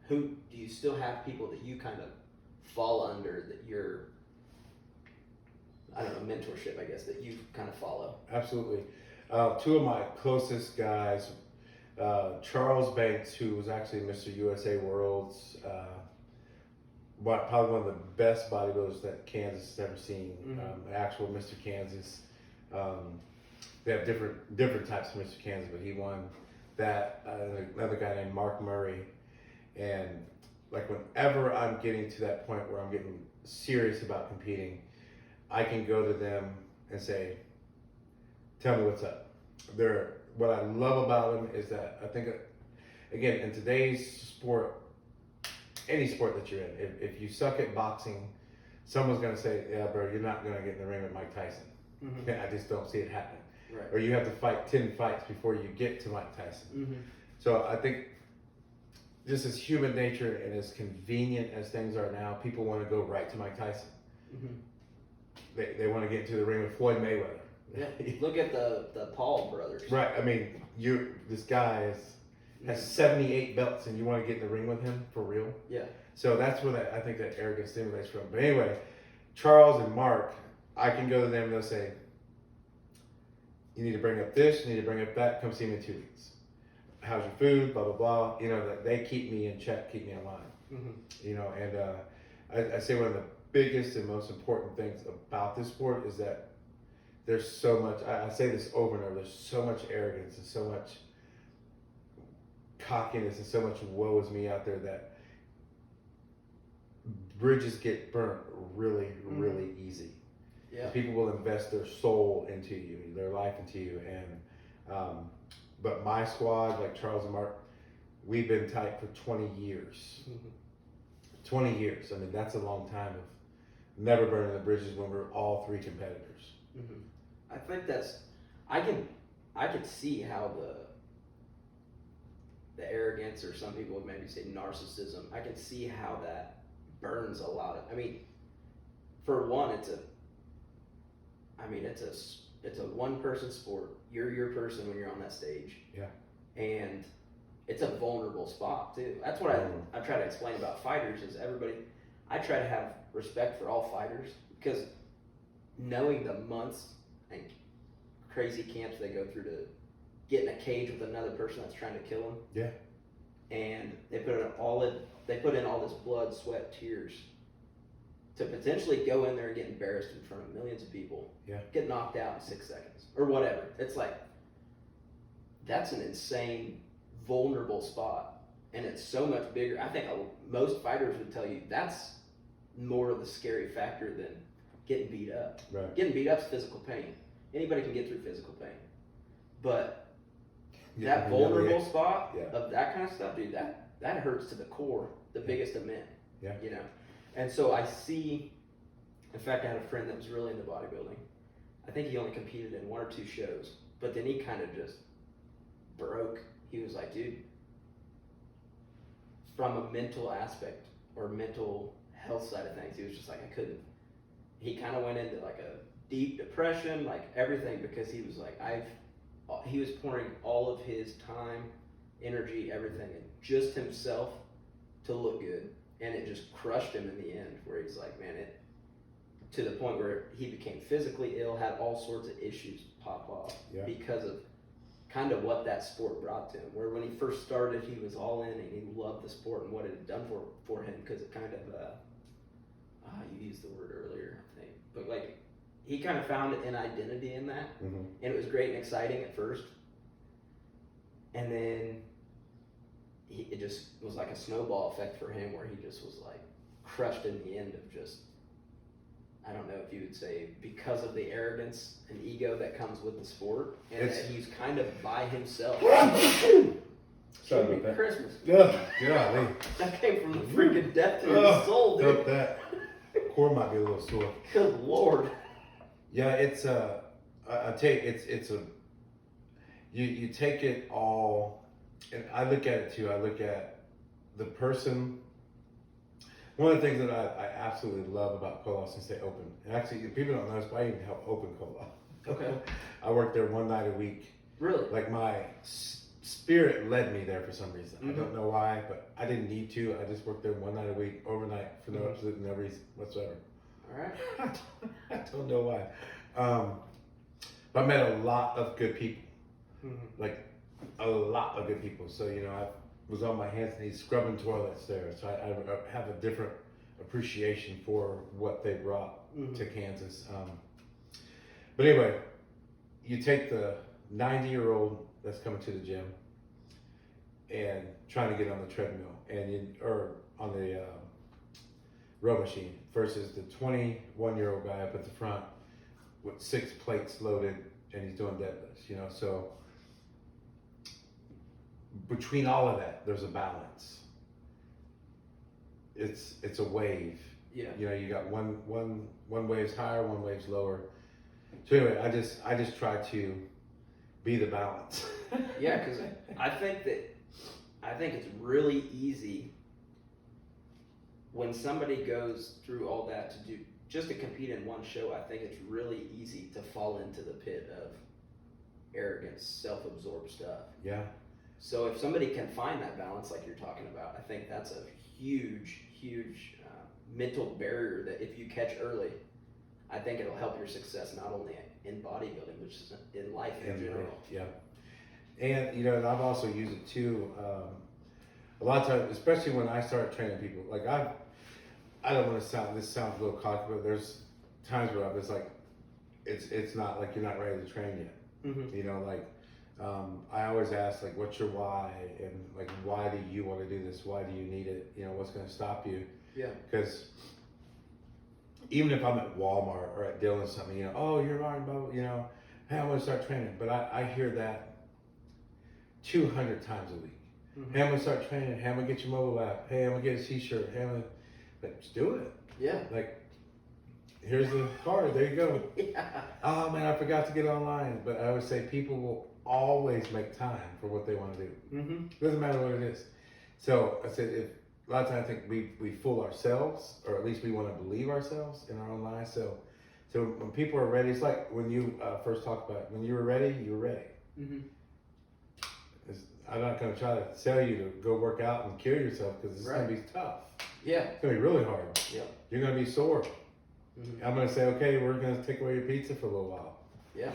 who do you still have people that you kind of fall under, that you're, I don't know, mentorship, I guess, that you kind of follow? Absolutely. Two of my closest guys, Charles Banks, who was actually Mr. USA World's, probably one of the best bodybuilders that Kansas has ever seen. Mm-hmm. Actual Mr. Kansas. They have different types of Mr. Kansas, but he won that. Another guy named Mark Murray. And like whenever I'm getting to that point where I'm getting serious about competing, I can go to them and say, tell me what's up. What I love about them is that I think, again, in today's sport, any sport that you're in, if you suck at boxing, someone's going to say, yeah, bro, you're not going to get in the ring with Mike Tyson. Mm-hmm. I just don't see it happening. Right. Or you have to fight 10 fights before you get to Mike Tyson. Mm-hmm. So I think just as human nature and as convenient as things are now, people want to go right to Mike Tyson. Mm-hmm. they want to get into the ring with Floyd Mayweather. Yeah. Look at the Paul brothers. Right. I mean, this guy has 78 belts, and you want to get in the ring with him for real? Yeah. So that's where I think that arrogance stimulates from. But anyway, Charles and Mark, I can go to them and they'll say, you need to bring up this, you need to bring up that, come see me in 2 weeks. How's your food, blah, blah, blah. You know, that they keep me in check, keep me in line. Mm-hmm. You know, and I say one of the biggest and most important things about this sport is that there's so much, I say this over and over, there's so much arrogance and so much cockiness and so much woe is me out there that bridges get burnt really, really easy. Yeah. People will invest their soul into you, their life into you, and but my squad, like Charles and Mark, we've been tight for 20 years. 20 years. I mean, that's a long time of never burning the bridges when we're all three competitors. I think I can see how the arrogance, or some people would maybe say narcissism, I can see how that burns a lot of, I mean, for one, it's a one person sport. You're your person when you're on that stage. Yeah. And it's a vulnerable spot too. That's what I try to explain about fighters is I try to have respect for all fighters, because knowing the months and crazy camps they go through to get in a cage with another person that's trying to kill them. Yeah. And they put in all this blood, sweat, tears to potentially go in there and get embarrassed in front of millions of people. Yeah. Get knocked out in 6 seconds or whatever. It's like, that's an insane, vulnerable spot. And it's so much bigger. I think most fighters would tell you that's more of the scary factor than getting beat up. Right. Getting beat up is physical pain. Anybody can get through physical pain. But that vulnerable spot of that kind of stuff, dude, that hurts to the core, the biggest of men. Yeah. You know? And so I see, in fact, I had a friend that was really into bodybuilding. I think he only competed in 1 or 2 shows, but then he kind of just broke. He was like, dude, from a mental aspect or mental health side of things, he was just like, I couldn't. He kind of went into like a deep depression, like everything, because he was like, he was pouring all of his time, energy, everything, and just himself to look good. And it just crushed him in the end, where he's like, man, to the point where he became physically ill, had all sorts of issues pop off because of kind of what that sport brought to him. Where when he first started, he was all in and he loved the sport and what it had done for him, because it kind of, you used the word earlier, I think, but like he kind of found an identity in that, and it was great and exciting at first, and then it just was like a snowball effect for him, where he just was like crushed in the end of just, I don't know if you would say, because of the arrogance and ego that comes with the sport, and that he's kind of by himself. Sorry about that. Christmas. Yeah. That came from the freaking depth of his soul, dude. That core might be a little sore. Good Lord. Yeah, it's I take it's a you take it all, and I look at it too. I look at the person. One of the things that I absolutely love about Kola, since they open, and actually people don't know this, but I even help open Kola. Okay. I work there 1 night a week. Really? Like my spirit led me there for some reason. I don't know why, but I didn't need to. I just worked there 1 night a week, overnight, for no absolute no reason whatsoever. All right. I don't know why. But I met a lot of good people. Like a lot of good people. So, you know, I was on my hands and knees scrubbing toilets there. So I have a different appreciation for what they brought to Kansas. But anyway, you take the 90-year-old that's coming to the gym and trying to get on the treadmill or on the row machine versus the 21-year-old guy up at the front with 6 plates loaded and he's doing deadlifts, you know. So between all of that, there's a balance. It's a wave. Yeah. You know, you got one wave's higher, one wave's lower. So anyway, I just try to be the balance. Yeah, because I think it's really easy when somebody goes through all that just to compete in one show, I think it's really easy to fall into the pit of arrogance, self-absorbed stuff. Yeah. So if somebody can find that balance like you're talking about, I think that's a huge mental barrier that if you catch early, I think it'll help your success not only in bodybuilding, but just in life in general. Yeah. And, you know, and I've also used it too. A lot of times, especially when I start training people, like I don't want to this sounds a little cocky, but there's times where it's like, it's not like you're not ready to train yet. Mm-hmm. You know, like, I always ask, like, what's your why? And, like, why do you want to do this? Why do you need it? You know, what's going to stop you? Yeah. Because even if I'm at Walmart or at Dillon's something, you know, oh, you're Martin, blah, you know, hey, I want to start training. But I hear that 200 times a week. Mm-hmm. Hey, I'm going to start training. Hey, I'm going to get your mobile app. Hey, I'm going to get a t-shirt. Hey, like, just do it. Yeah. Like, here's the card. There you go. Yeah. Oh, man, I forgot to get online. But I would say people will always make time for what they want to do. Mm-hmm. Doesn't matter what it is. So I said, a lot of times I think we fool ourselves, or at least we want to believe ourselves in our own lives. So when people are ready, it's like when you first talked about it. When you were ready, you were ready. Mm-hmm. I'm not going to try to tell you to go work out and kill yourself because it's going to be tough. Yeah. It's going to be really hard. Yeah. You're going to be sore. Mm-hmm. I'm going to say, okay, we're going to take away your pizza for a little while. Yeah.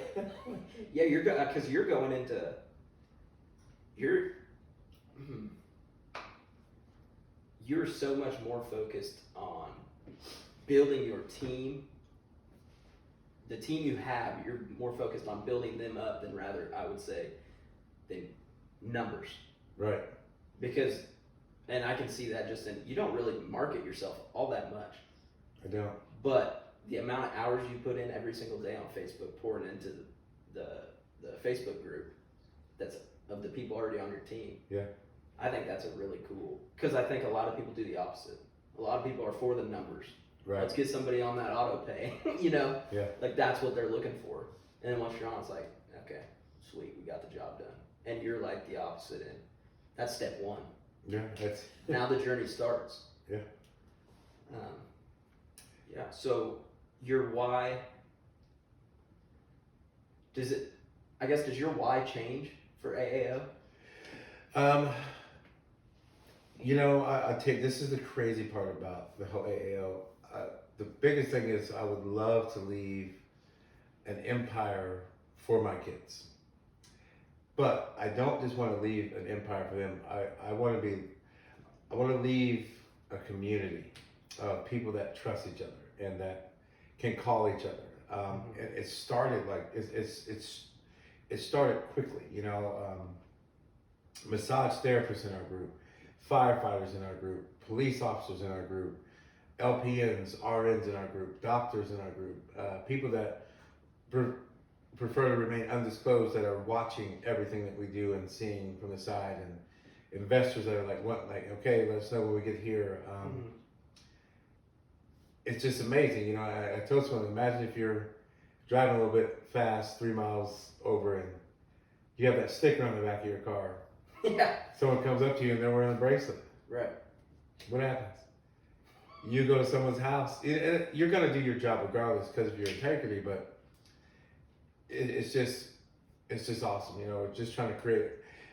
Yeah, because you're going into you're so much more focused on building your team. The team you have, you're more focused on building them up than rather, I would say, than numbers. Right. Because, and I can see that just in, you don't really market yourself all that much. I don't. But the amount of hours you put in every single day on Facebook, pouring into the Facebook group that's of the people already on your team. Yeah. I think that's a really cool, because I think a lot of people do the opposite. A lot of people are for the numbers. Right. Let's get somebody on that auto pay, you know? Yeah. Like that's what they're looking for. And then once you're on, it's like, okay, sweet, we got the job done. And you're like the opposite end. That's step one. Yeah. That's Now the journey starts. Yeah. Yeah. So your why, does your why change for AAO? You know, I take, this is the crazy part about the whole AAO. The biggest thing is I would love to leave an empire for my kids. But I don't just want to leave an empire for them. I want to leave a community of people that trust each other and that can call each other. And it started like, it started quickly, you know, massage therapists in our group, firefighters in our group, police officers in our group, LPNs, RNs in our group, doctors in our group, people that prefer to remain undisclosed that are watching everything that we do and seeing from the side, and investors that are like, okay, let us know when we get here. It's just amazing. You know, I told someone, imagine if you're driving a little bit fast, 3 miles over, and you have that sticker on the back of your car. Yeah. Someone comes up to you and they're wearing a bracelet. Right. What happens? You go to someone's house. You're going to do your job regardless because of your integrity, but it's just awesome. You know, just trying to create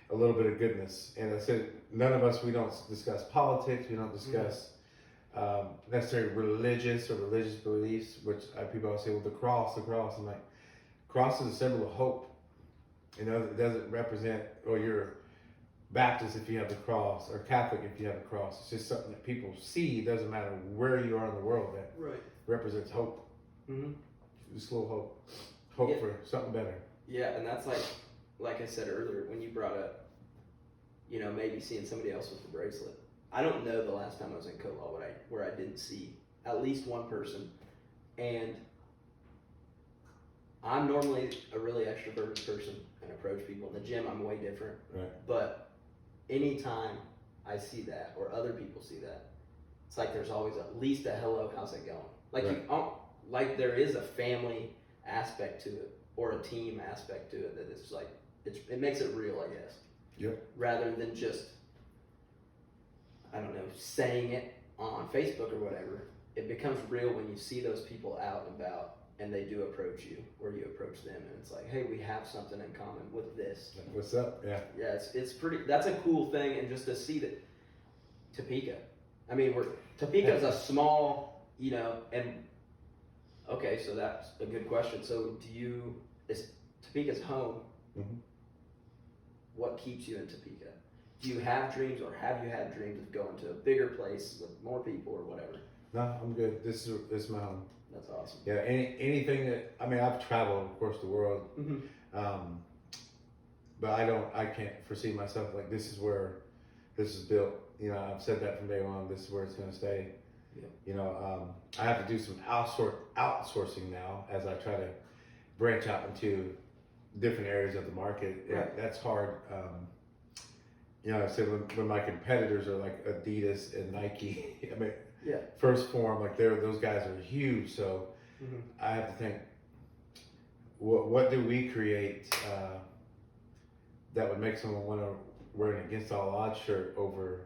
a little bit of goodness. And I said, none of us, we don't discuss politics. We don't discuss necessarily religious beliefs, which people always say, well, the cross. I'm like, cross is a symbol of hope. You know, it doesn't represent, or you're Baptist if you have the cross, or Catholic if you have the cross. It's just something that people see. It doesn't matter where you are in the world. That represents hope. Mm-hmm. Just a little hope for something better. Yeah, and that's like I said earlier, when you brought up, you know, maybe seeing somebody else with the bracelet. I don't know the last time I was in co-law where I didn't see at least one person. And I'm normally a really extroverted person and approach people. In the gym, I'm way different. Right. But anytime I see that or other people see that, it's like there's always at least a hello, how's it going? Like like there is a family aspect to it or a team aspect to it that it's like it makes it real, I guess. Yep. Rather than just, I don't know, saying it on Facebook or whatever. it becomes real when you see those people out and about and they do approach you, or you approach them, and it's like, hey, we have something in common with this. What's up? Yeah. Yeah, it's pretty. That's a cool thing, and just to see that Topeka. I mean, Topeka is a small, and okay, so that's a good question. So, is Topeka's home? Mm-hmm. What keeps you in Topeka? Do you have dreams, or have you had dreams of going to a bigger place with more people or whatever? No, I'm good. This is my home. That's awesome. Yeah, anything that, I mean, I've traveled, of course, the world, but I can't foresee myself like this is where this is built. I've said that from day one. This is where it's going to stay. Yeah. I have to do some outsourcing now as I try to branch out into different areas of the market. Right. That's hard. I said when my competitors are like Adidas and Nike, I mean, First Form, like those guys are huge. So I have to think, what do we create that would make someone want to wear an Against All Odds shirt over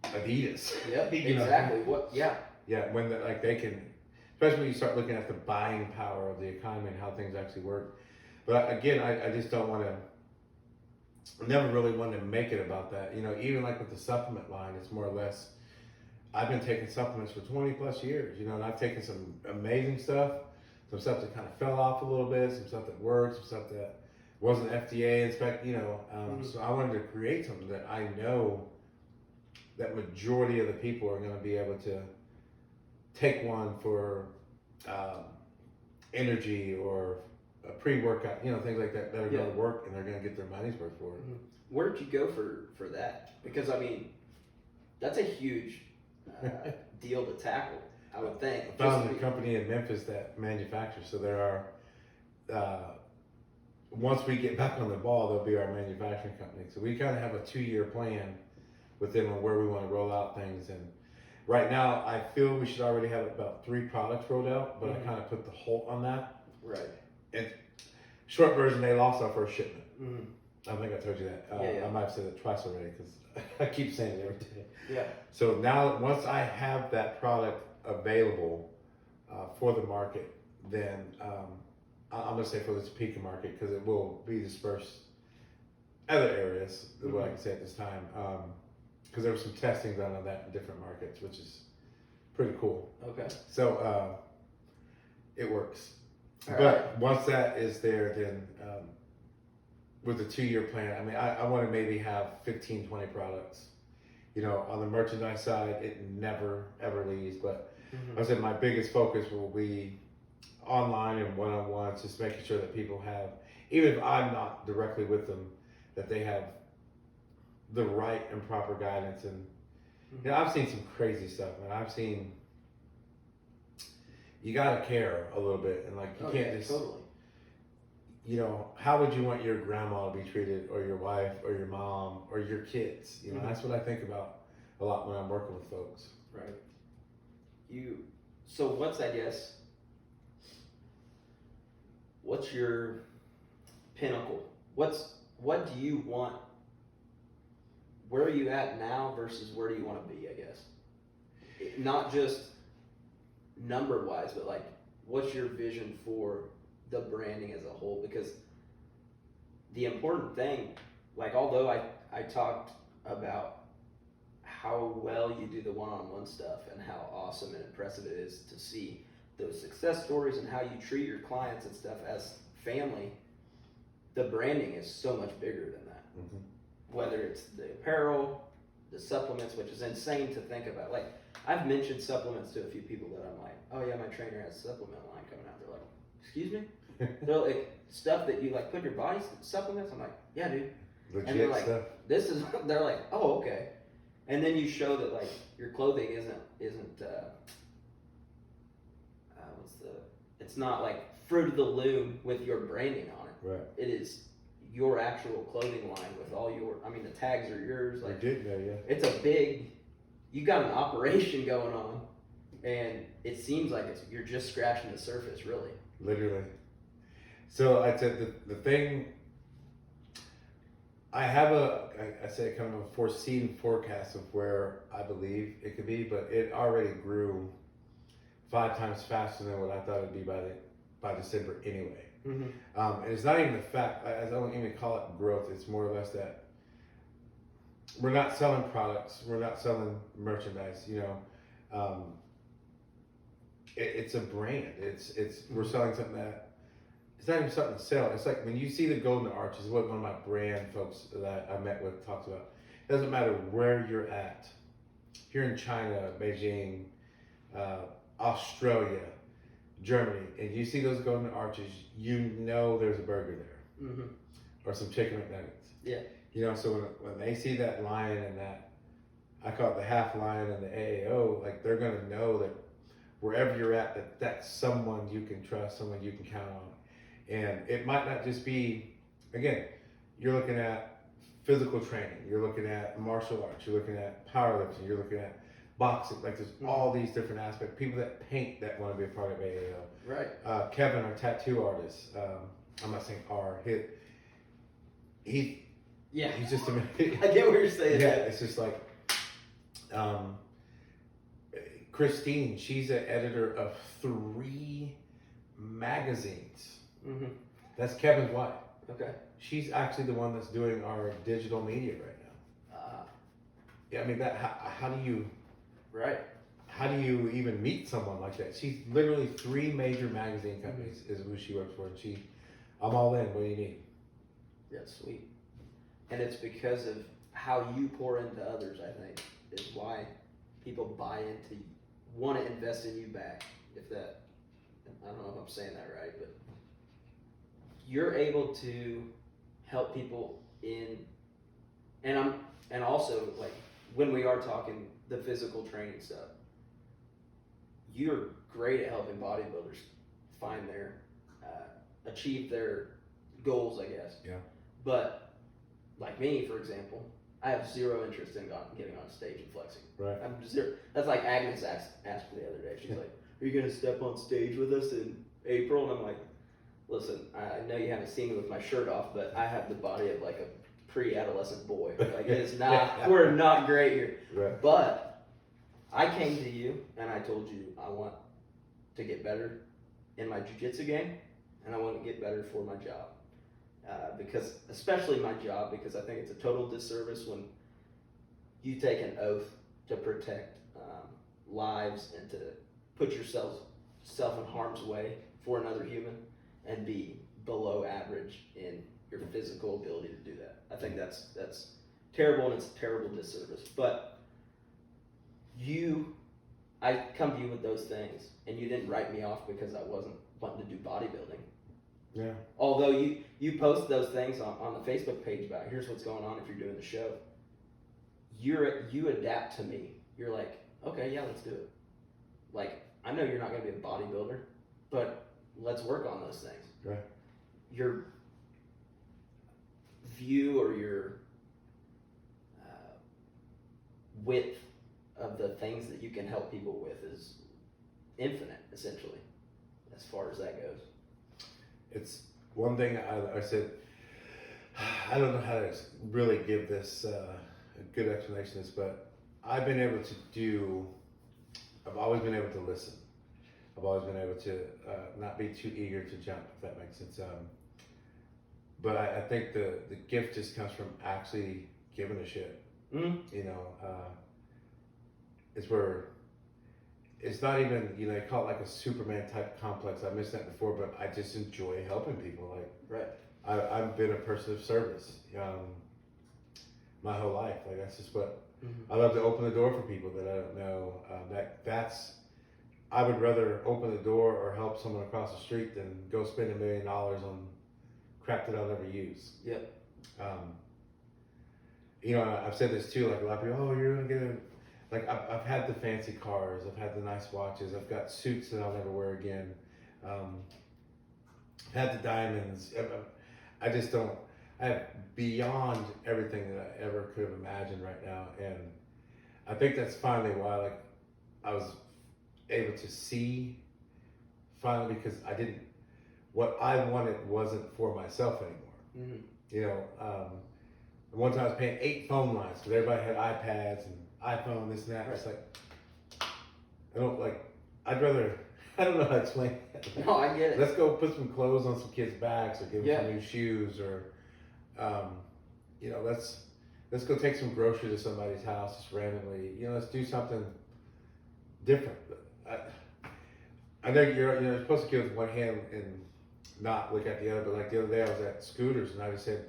Adidas? Yep, exactly. Yeah, when they can, especially when you start looking at the buying power of the economy and how things actually work. But again, I just don't want to. Never really wanted to make it about that. Even like with the supplement line, it's more or less. I've been taking supplements for 20 plus years, and I've taken some amazing stuff, some stuff that kind of fell off a little bit, some stuff that worked, some stuff that wasn't FDA inspected, So I wanted to create something that I know that majority of the people are going to be able to take one for energy or a pre-workout, things like that are going to work and they're going to get their money's worth for it. Where did you go for that? Because I mean, that's a huge deal to tackle, I would think. I found a company in Memphis that manufactures, so there are, once we get back on the ball, they'll be our manufacturing company. So we kind of have a 2-year plan with them on where we want to roll out things. And right now, I feel we should already have about 3 products rolled out, but I kind of put the halt on that. Right. And short version, they lost our first shipment. I think I told you that. I might have said it twice already because I keep saying it every day. Yeah. So now, once I have that product available for the market, then I'm going to say for the Topeka market, because it will be dispersed other areas, what I can say at this time, because there was some testing done on that in different markets, which is pretty cool. Okay. So it works. But once that is there, then with the 2-year plan, I mean, I want to maybe have 15, 20 products. On the merchandise side, it never, ever leaves. But I said my biggest focus will be online and one-on-ones, just making sure that people have, even if I'm not directly with them, that they have the right and proper guidance. And I've seen some crazy stuff, man. I've seen, you gotta care a little bit, and like you can't just totally. How would you want your grandma to be treated, or your wife, or your mom, or your kids? That's what I think about a lot when I'm working with folks. Right. So what's your pinnacle? What do you want? Where are you at now versus where do you want to be, I guess? Not just number wise, but like, what's your vision for the branding as a whole? Because the important thing, like, although I talked about how well you do the one-on-one stuff and how awesome and impressive it is to see those success stories and how you treat your clients and stuff as family, the branding is so much bigger than that. Whether it's the apparel, the supplements, which is insane to think about. Like, I've mentioned supplements to a few people that I'm like, oh yeah, my trainer has a supplement line coming out. They're like, excuse me? They're like, stuff that you like put in your body, supplements? I'm like, yeah, dude. Legit and they're like, stuff. They're like, oh, okay. And then you show that like your clothing isn't it's not like Fruit of the Loom with your branding on it. Right. It is your actual clothing line with all the tags are yours. Like, it's a big, you got an operation going on, and it seems like you're just scratching the surface, really. Literally. So I said the thing, I have I say kind of a foreseen forecast of where I believe it could be, but it already grew 5 times faster than what I thought it'd be by December anyway. Mm-hmm. And it's not even the fact, I don't even call it growth. It's more or less that we're not selling products, we're not selling merchandise. It's a brand. We're selling something that it's not even something to sell. It's like when you see the golden arches, what one of my brand folks that I met with talks about. It doesn't matter where you're at. Here in China, Beijing, Australia, Germany, and you see those golden arches, there's a burger there, mm-hmm. or some chicken McNuggets. Yeah. So when they see that lion and that, I call it the half lion and the AAO, like they're gonna know that wherever you're at, that's someone you can trust, someone you can count on. And it might not just be, again, you're looking at physical training, you're looking at martial arts, you're looking at powerlifting, you're looking at boxing, like there's all these different aspects. People that paint that want to be a part of AAO. Right. Kevin, our tattoo artist, I'm not saying he's just amazing. I get what you're saying. Yeah, it's just like, Christine, she's an editor of 3 magazines. Mm-hmm. That's Kevin's wife. Okay. She's actually the one that's doing our digital media right now. Yeah, I mean how do you right? How do you even meet someone like that? She's literally 3 major magazine companies is who she works for, and I'm all in. What do you need? That's sweet. And it's because of how you pour into others, I think, is why people want to invest in you back. I don't know if I'm saying that right, but you're able to help people and also like when we are talking the physical training stuff, you're great at helping bodybuilders find achieve their goals, I guess. Yeah. But like me, for example, I have zero interest in getting on stage and flexing. Right. I'm zero. That's like Agnes asked me the other day. She's like, "Are you gonna step on stage with us in April?" And I'm like, "Listen, I know you haven't seen me with my shirt off, but I have the body of like a pre-adolescent boy. Like it's not. We're not great here. Right. But I came to you and I told you I want to get better in my jiu-jitsu game, and I want to get better for my job." Because especially my job, because I think it's a total disservice when you take an oath to protect lives and to put yourself in harm's way for another human and be below average in your physical ability to do that. I think that's terrible, and it's a terrible disservice. But I come to you with those things, and you didn't write me off because I wasn't wanting to do bodybuilding. Yeah. Although you post those things on the Facebook page about here's what's going on if you're doing the show. You adapt to me. You're like, okay, yeah, let's do it. Like, I know you're not going to be a bodybuilder, but let's work on those things. Right. Your view or your width of the things that you can help people with is infinite, essentially, as far as that goes. It's one thing I said, I don't know how to really give this a good explanation of this, but I've always been able to listen. I've always been able to not be too eager to jump, if that makes sense. But I think the gift just comes from actually giving a shit. Mm-hmm. It's where it's not even, you call it like a Superman type complex. I mentioned that before, but I just enjoy helping people. Like, right. I've been a person of service my whole life. Like that's just what mm-hmm. I love to open the door for people that I don't know. I would rather open the door or help someone across the street than go spend $1 million on crap that I'll never use. Yep. I've said this too. Like a lot of people, you're gonna get like I've had the fancy cars, I've had the nice watches, I've got suits that I'll never wear again. I've had the diamonds. I just don't. I have beyond everything that I ever could have imagined right now, and I think that's finally why I was able to see finally, because what I wanted wasn't for myself anymore. Mm-hmm. one time I was paying 8 phone lines because everybody had iPads and iPhone, this and that. It's like, I'd rather, I don't know how to explain it. No, I get it. Let's go put some clothes on some kids' backs or give them Yeah. some new shoes or, let's go take some groceries to somebody's house just randomly. Let's do something different. I know you're supposed to give with one hand and not look at the other, but like the other day I was at Scooters and I just said,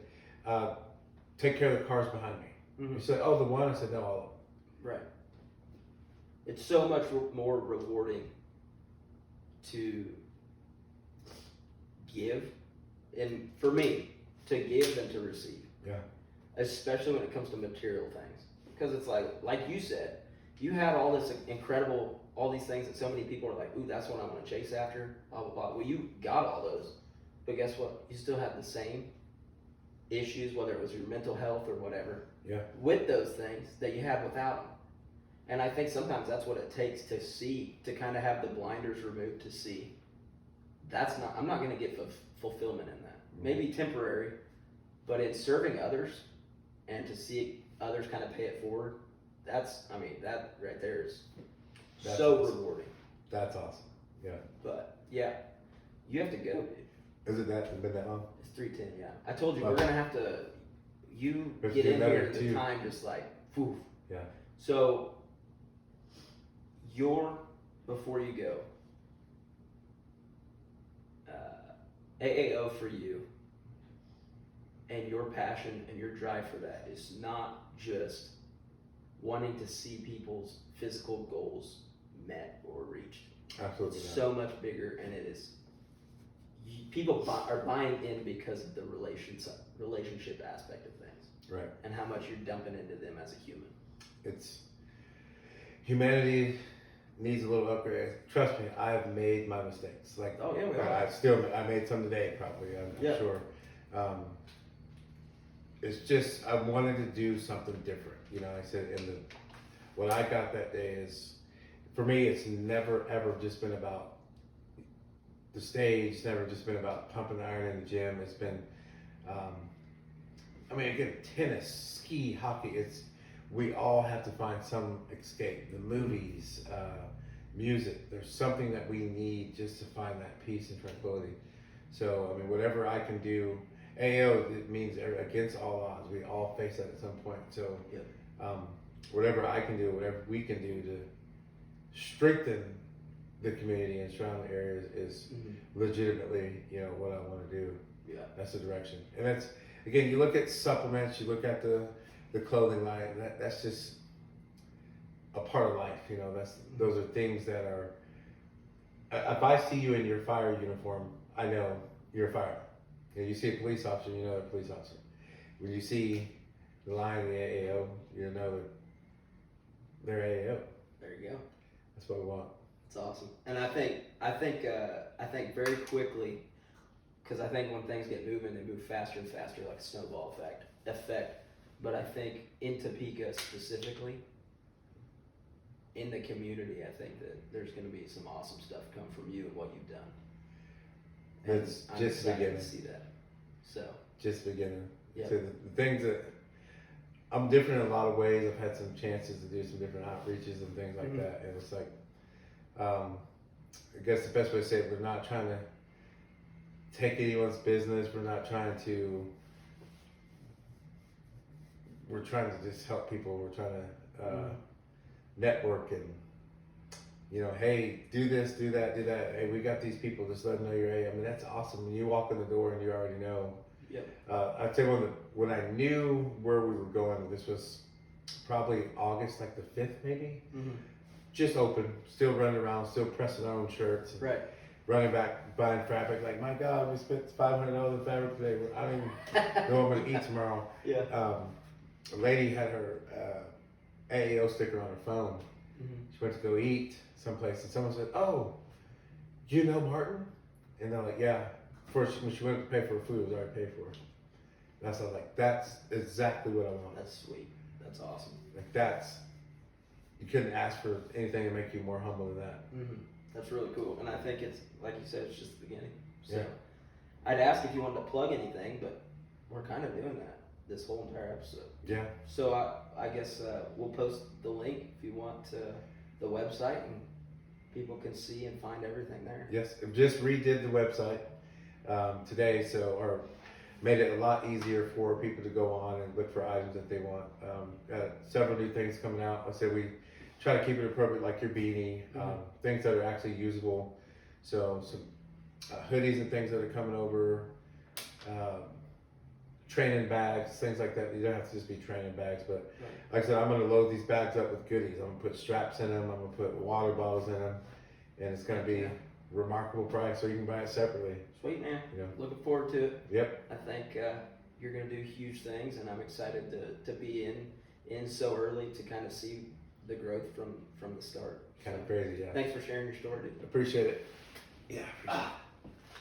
take care of the cars behind me. Mm-hmm. You said, oh, the one? I said, no, all of them. Right. It's so much more rewarding to give, and for me, to give than to receive. Yeah. Especially when it comes to material things. Because it's like you said, you had all this incredible, all these things that so many people are like, ooh, that's what I want to chase after, blah, blah, blah. Well, you got all those, but guess what? You still have the same issues, whether it was your mental health or whatever, with those things that you had without them. And I think sometimes that's what it takes to see, to kind of have the blinders removed to see. I'm not going to get fulfillment in that. Maybe temporary, but in serving others and to see others kind of pay it forward, that right there is so awesome. Rewarding. That's awesome. Yeah. But yeah, you have to go, dude. Is it been that long? It's 3:10, yeah. I told you, we're going to have to, you Let's get do in here another and the two. time just like, poof. Yeah. So, before you go, AAO for you and your passion and your drive for that is not just wanting to see people's physical goals met or reached. Absolutely. It's so much bigger, and it is. People are buying in because of the relationship aspect of things, right? And how much you're dumping into them as a human. It's humanity needs a little upgrade. Trust me, I've made my mistakes. Oh yeah, we are. I made some today, probably. I'm sure. It's just I wanted to do something different. I said, what I got that day is, for me, it's never ever just been about the stage. It's never just been about pumping iron in the gym. It's been, again, tennis, ski, hockey. We all have to find some escape. The movies, music. There's something that we need just to find that peace and tranquility. So, whatever I can do, AO, it means against all odds. We all face that at some point. So, whatever I can do, whatever we can do to strengthen the community and surrounding areas is legitimately, what I want to do. Yeah. That's the direction. And that's, again, you look at supplements, you look at the clothing line, that's just a part of life, those are things that are, if I see you in your fire uniform, I know you're a fireman. You see a police officer, you know they're a police officer. When you see the line in the AAO, you know that they're AAO. There you go. That's what we want. It's awesome. And I think very quickly, because I think when things get moving, they move faster and faster, like a snowball effect. But I think in Topeka specifically, in the community, I think that there's going to be some awesome stuff come from you and what you've done. And It's I'm just excited beginning. to see that. So. Just beginning. Yeah. So the things that I'm different in a lot of ways. I've had some chances to do some different outreaches and things like that, and it's like, I guess the best way to say it, we're not trying to take anyone's business. We're trying to just help people. We're trying to network and, hey, do this, do that, do that. Hey, we got these people. Just let them know you're A. That's awesome. When you walk in the door and you already know. Yep. I'd say when I knew where we were going, this was probably August, like the 5th maybe. Just open, still running around, still pressing our own shirts. Right. Running back, buying fabric. Like, my God, we spent $500 on fabric today. I don't even know what I'm going to eat tomorrow. Yeah. A lady had her AAO sticker on her phone. She went to go eat someplace, and someone said, "Oh, you know Martin?" And they're like, "Yeah." When she went to pay for her food, it was already paid for. And I was like, "That's exactly what I want." That's sweet. That's awesome. You couldn't ask for anything to make you more humble than that. That's really cool. And I think it's, like you said, it's just the beginning. So Yeah. I'd ask if you wanted to plug anything, but we're kind of doing that. this whole entire episode. Yeah. So I guess we'll post the link if you want to the website, and people can see and find everything there. Yes, just redid the website today, or made it a lot easier for people to go on and look for items that they want. Got several new things coming out. I said we try to keep it appropriate, like your beanie, things that are actually usable. So some hoodies and things that are coming over, training bags, things like that. You don't have to just be training bags, but like I said, I'm going to load these bags up with goodies. I'm going to put straps in them. I'm going to put water bottles in them, and it's going to be remarkable price, so you can buy it separately. Sweet, man. Yeah. Looking forward to it. Yep. I think you're going to do huge things, and I'm excited to be in so early to kind of see the growth from the start. Kind of crazy, yeah. Thanks for sharing your story, dude. Appreciate it. Yeah. Appreciate it.